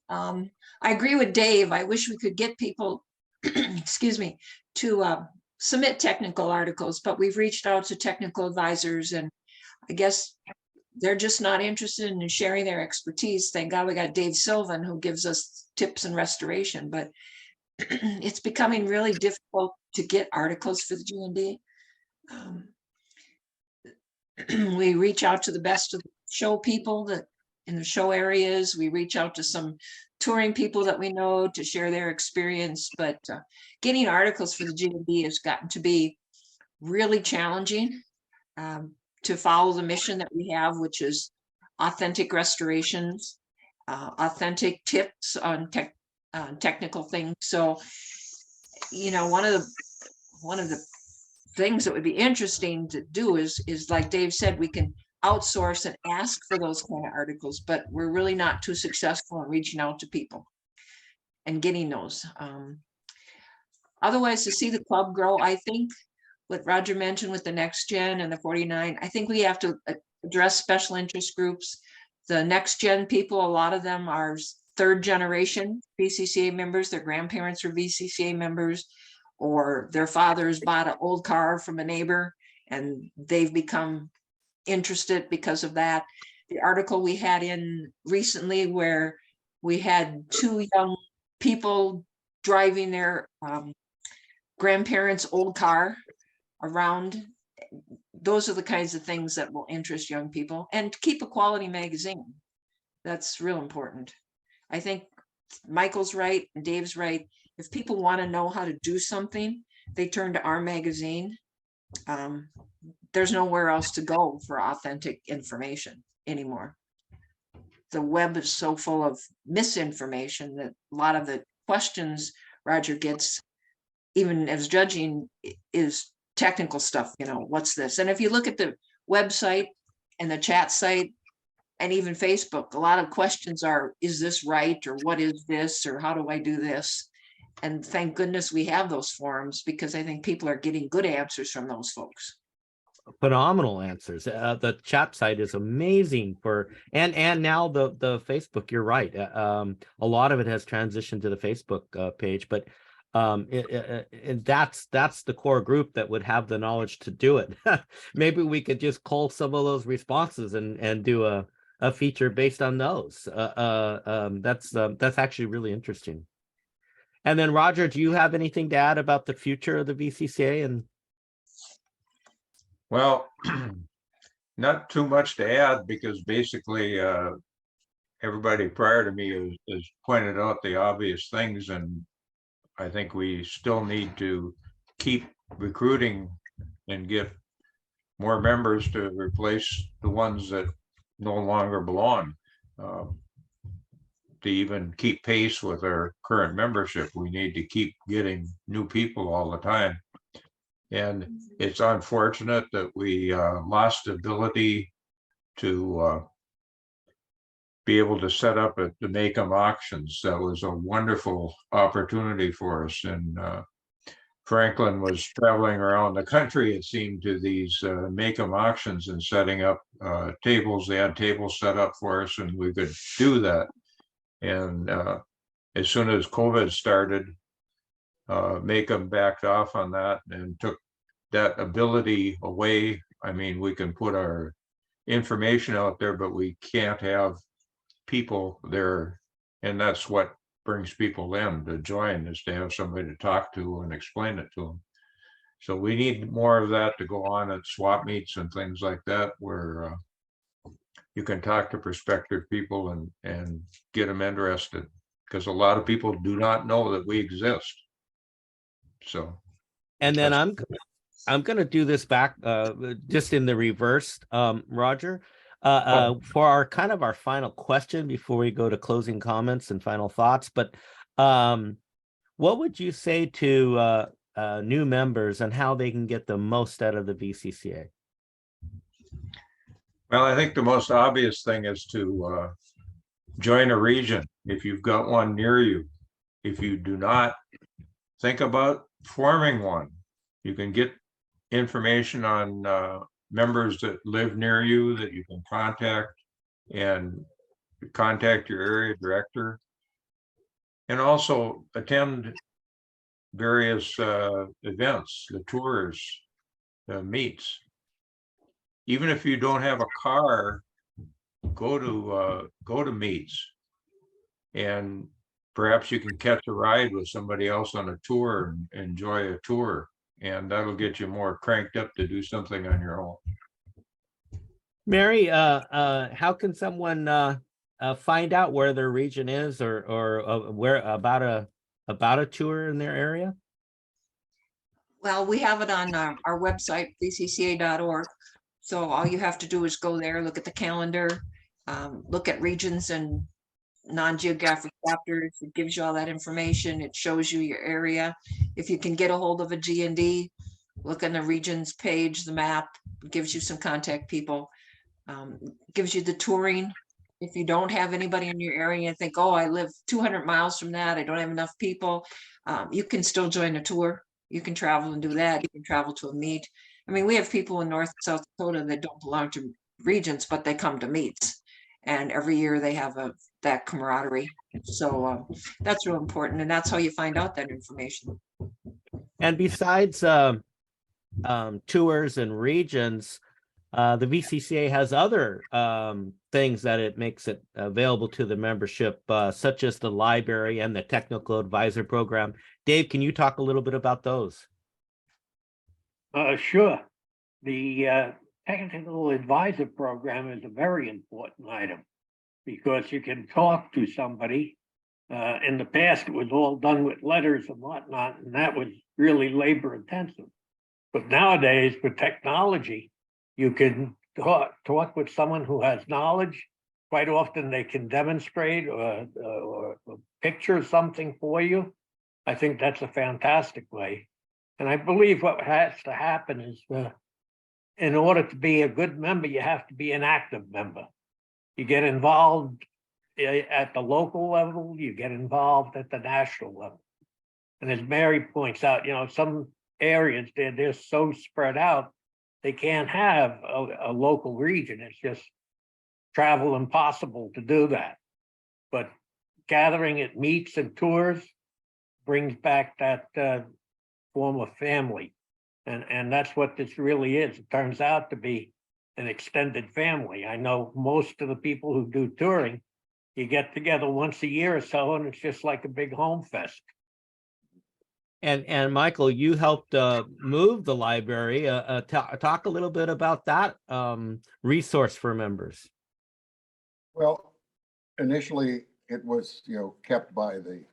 I agree with Dave. I wish we could get people, excuse me, to submit technical articles, but we've reached out to technical advisors, and I guess they're just not interested in sharing their expertise. Thank God we got Dave Sylvan, who gives us tips in restoration, but it's becoming really difficult to get articles for the G&D. We reach out to the best of the show people that in the show areas. We reach out to some touring people that we know to share their experience, but getting articles for the G&D has gotten to be really challenging to follow the mission that we have, which is authentic restorations, authentic tips on technical things. So, one of the things that would be interesting to do is like Dave said, we can outsource and ask for those kind of articles, but we're really not too successful in reaching out to people and getting those. Otherwise, to see the club grow, I think what Roger mentioned with the Next Gen and the 49, I think we have to address special interest groups. The Next Gen people, a lot of them are third generation VCCA members. Their grandparents are VCCA members, or their fathers bought an old car from a neighbor and they've become interested because of that. The article we had in recently where we had 2 young people driving their grandparents' old car around. Those are the kinds of things that will interest young people, and keep a quality magazine. That's real important. I think Michael's right and Dave's right. If people want to know how to do something, they turn to our magazine. There's nowhere else to go for authentic information anymore. The web is so full of misinformation that a lot of the questions Roger gets, even as judging, is technical stuff. You know, what's this? And if you look at the website and the chat site and even Facebook, a lot of questions are, is this right? Or what is this? Or how do I do this? And thank goodness we have those forums, because I think people are getting good answers from those folks. Phenomenal answers. The chat site is amazing for, and now the Facebook, you're right. A lot of it has transitioned to the Facebook page, but that's the core group that would have the knowledge to do it. Maybe we could just cull some of those responses and do a feature based on those. That's actually really interesting. And then Roger, do you have anything to add about the future of the VCCA? And Well, not too much to add, because basically everybody prior to me has pointed out the obvious things, and I think we still need to keep recruiting and get more members to replace the ones that no longer belong. To even keep pace with our current membership, we need to keep getting new people all the time. And it's unfortunate that we lost the ability to be able to set up at the Make-em auctions. That was a wonderful opportunity for us. And Franklin was traveling around the country, it seemed, to these Make-em auctions and setting up tables. They had tables set up for us, and we could do that. And as soon as COVID started, Make-em backed off on that and took that ability away. I mean, we can put our information out there, but we can't have people there. And that's what brings people in to join, is to have somebody to talk to and explain it to them. So we need more of that to go on at swap meets and things like that, where you can talk to prospective people and get them interested, because a lot of people do not know that we exist. So, and then I'm going to do this back just in the reverse, Roger, for our final question before we go to closing comments and final thoughts. But what would you say to new members and how they can get the most out of the VCCA? Well, I think the most obvious thing is to join a region if you've got one near you. If you do not, think about forming one. You can get information on members that live near you that you can contact, and contact your area director, and also attend various events, the tours, the meets. Even if you don't have a car, go to meets, and perhaps you can catch a ride with somebody else on a tour and enjoy a tour, and that'll get you more cranked up to do something on your own. Mary, how can someone find out where their region is, or where about a tour in their area? Well, we have it on our website, vcca.org. So all you have to do is go there, look at the calendar, look at regions and non-geographic chapters. It gives you all that information. It shows you your area. If you can get a hold of a G&D, look on the regions page, the map, gives you some contact people, gives you the touring. If you don't have anybody in your area and think, oh, I live 200 miles from that, I don't have enough people, you can still join a tour. You can travel and do that. You can travel to a meet. I mean, we have people in North and South Dakota that don't belong to regions, but they come to meets. And every year they have that camaraderie. So that's real important. And that's how you find out that information. And besides tours and regions, the VCCA has other things that it makes it available to the membership, such as the library and the technical advisor program. Dave, can you talk a little bit about those? Sure. The technical advisor program is a very important item because you can talk to somebody. In the past, it was all done with letters and whatnot, and that was really labor intensive. But nowadays, with technology, you can talk with someone who has knowledge. Quite often they can demonstrate or picture something for you. I think that's a fantastic way. And I believe what has to happen is in order to be a good member, you have to be an active member. You get involved at the local level, you get involved at the national level. And as Mary points out, you know, some areas, they're so spread out, they can't have a local region. It's just travel impossible to do that. But gathering at meets and tours brings back that form of family. And that's what this really is. It turns out to be an extended family. I know most of the people who do touring, you get together once a year or so, and it's just like a big home fest. And Michael, you helped move the library. Talk a little bit about that resource for members. Well, initially it was, you know, kept by the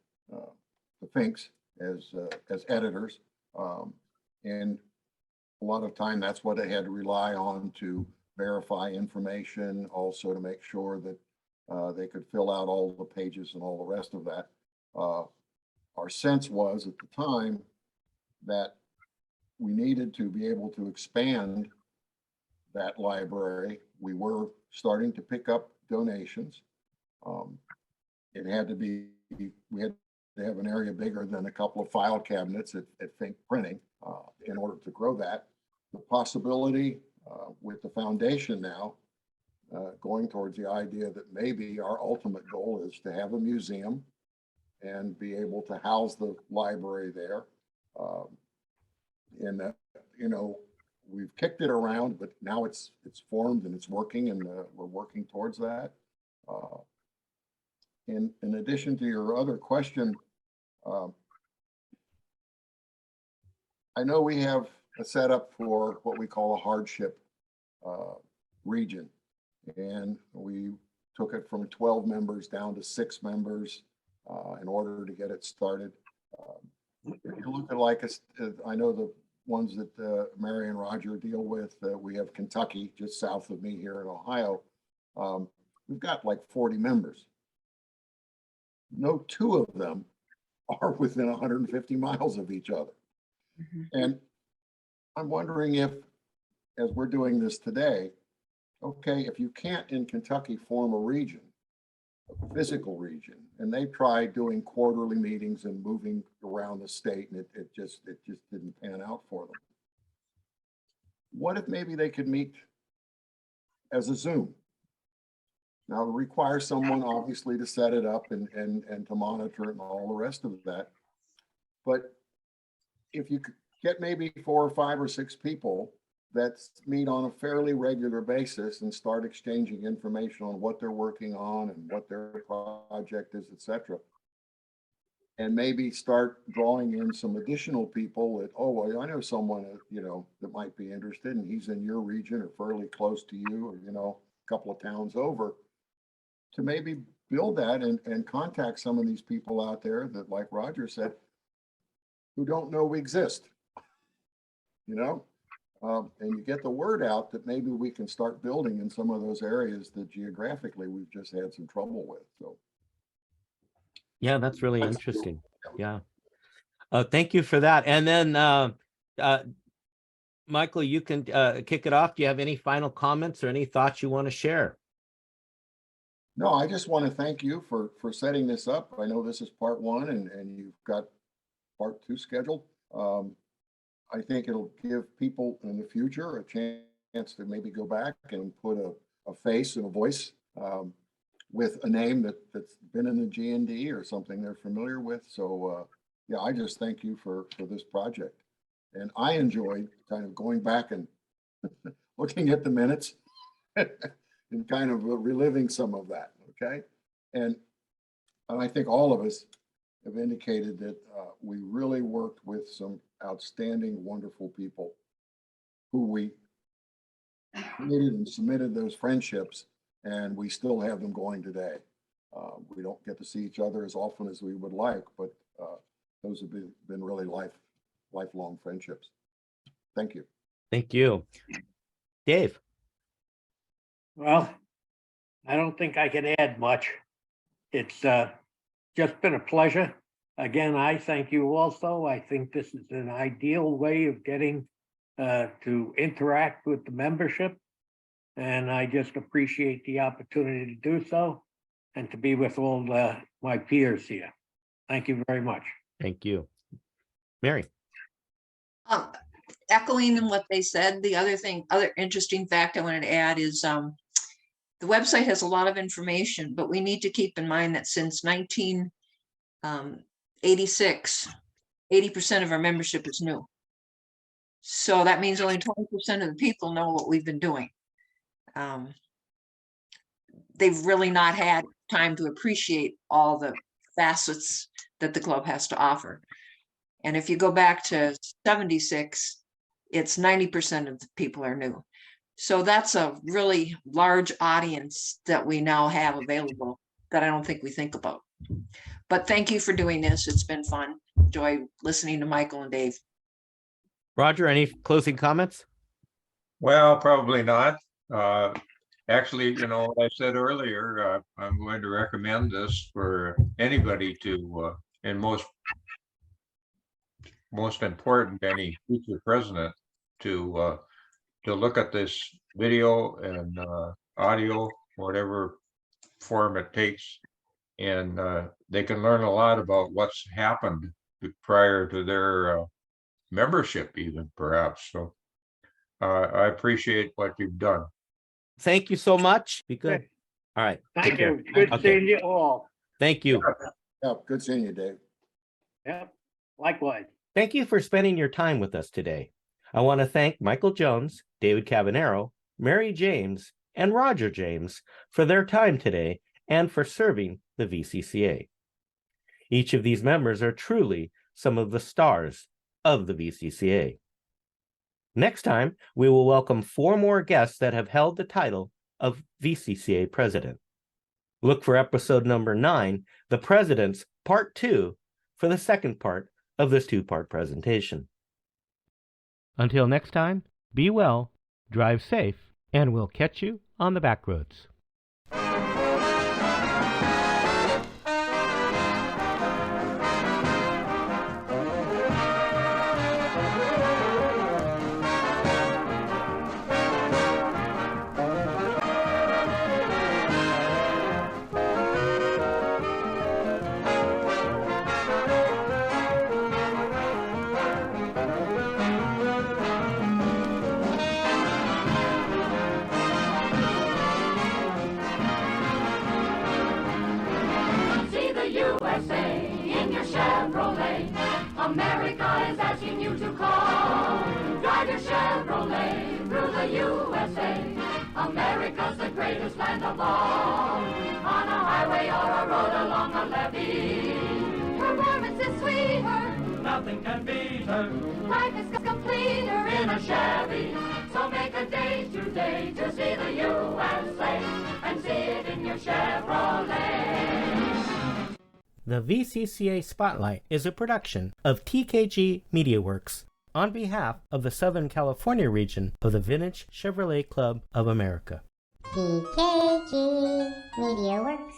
Finks as editors, and a lot of time that's what they had to rely on to verify information, also to make sure that they could fill out all the pages and all the rest of that. Our sense was at the time that we needed to be able to expand that library. We were starting to pick up donations. It had to be, we had to have an area bigger than a couple of file cabinets at Fink Printing in order to grow that. The possibility with the foundation now going towards the idea that maybe our ultimate goal is to have a museum and be able to house the library there. And you know, we've kicked it around, but now it's formed and it's working, and we're working towards that. In addition to your other question, I know we have a setup for what we call a hardship region, and we took it from 12 members down to 6 members in order to get it started. If you look at like I know the ones that Mary and Roger deal with, we have Kentucky just south of me here in Ohio. We've got like 40 members. No 2 of them are within 150 miles of each other. Mm-hmm. And I'm wondering if, as we're doing this today, okay, if you can't in Kentucky form a region, a physical region, and they tried doing quarterly meetings and moving around the state, and it just didn't pan out for them. What if maybe they could meet as a Zoom? Now, it requires someone obviously to set it up and to monitor it and all the rest of that. But if you could get maybe 4 or 5 or 6 people that meet on a fairly regular basis and start exchanging information on what they're working on and what their project is, et cetera. And maybe start drawing in some additional people that, oh, well, I know someone, you know, that might be interested, and he's in your region or fairly close to you, or, you know, a couple of towns over, to maybe build that and contact some of these people out there that, like Roger said, who don't know we exist, you know? And you get the word out that maybe we can start building in some of those areas that geographically we've just had some trouble with. So, yeah, that's really interesting. Yeah. Thank you for that. And then Michael, you can kick it off. Do you have any final comments or any thoughts you want to share? No, I just want to thank you for setting this up. I know this is part one and you've got part two scheduled. I think it'll give people in the future a chance to maybe go back and put a face and a voice with a name that's been in the G&D or something they're familiar with. So yeah, I just thank you for this project. And I enjoyed kind of going back and looking at the minutes and kind of reliving some of that, okay? And I think all of us have indicated that we really worked with some outstanding, wonderful people who we created and submitted those friendships, and we still have them going today. We don't get to see each other as often as we would like, but those have been really lifelong friendships. Thank you. Thank you. Dave. Well, I don't think I can add much. It's just been a pleasure. Again, I thank you also. I think this is an ideal way of getting to interact with the membership. And I just appreciate the opportunity to do so and to be with all my peers here. Thank you very much. Thank you. Mary. Echoing what they said, the other interesting fact I wanted to add is the website has a lot of information, but we need to keep in mind that since 1986, 80% of our membership is new. So that means only 20% of the people know what we've been doing. They've really not had time to appreciate all the facets that the club has to offer. And if you go back to 76, it's 90% of the people are new. So that's a really large audience that we now have available that I don't think we think about. But thank you for doing this. It's been fun. Enjoy listening to Michael and Dave. Roger, any closing comments? Well, probably not. Actually, you know, I said earlier, I'm going to recommend this for anybody to, and most important, any future president to look at this video and audio, whatever form it takes, and they can learn a lot about what's happened prior to their membership, even perhaps. So I appreciate what you've done. Thank you so much. Be good. Okay. All right. Thank Take care. you. Good Okay. seeing you all. Thank you. Yeah, good seeing you, Dave. Yep, likewise. Thank you for spending your time with us today. I want to thank Michael Jones, David Cavagnaro, Mary James, and Roger James for their time today and for serving the VCCA. Each of these members are truly some of the stars of the VCCA. Next time, we will welcome 4 more guests that have held the title of VCCA President. Look for episode number 9, The President's Part 2, for the second part of this 2-part presentation. Until next time, be well, drive safe, and we'll catch you on the back roads. America is asking you to call. Drive your Chevrolet through the USA. America's the greatest land of all. On a highway or a road along a levee. Performance is sweeter. Nothing can beat her. Life is completer in a Chevy. So make a day today to see the USA and see it in your Chevrolet. The VCCA Spotlight is a production of TKG Media Works on behalf of the Southern California region of the Vintage Chevrolet Club of America. TKG Media Works.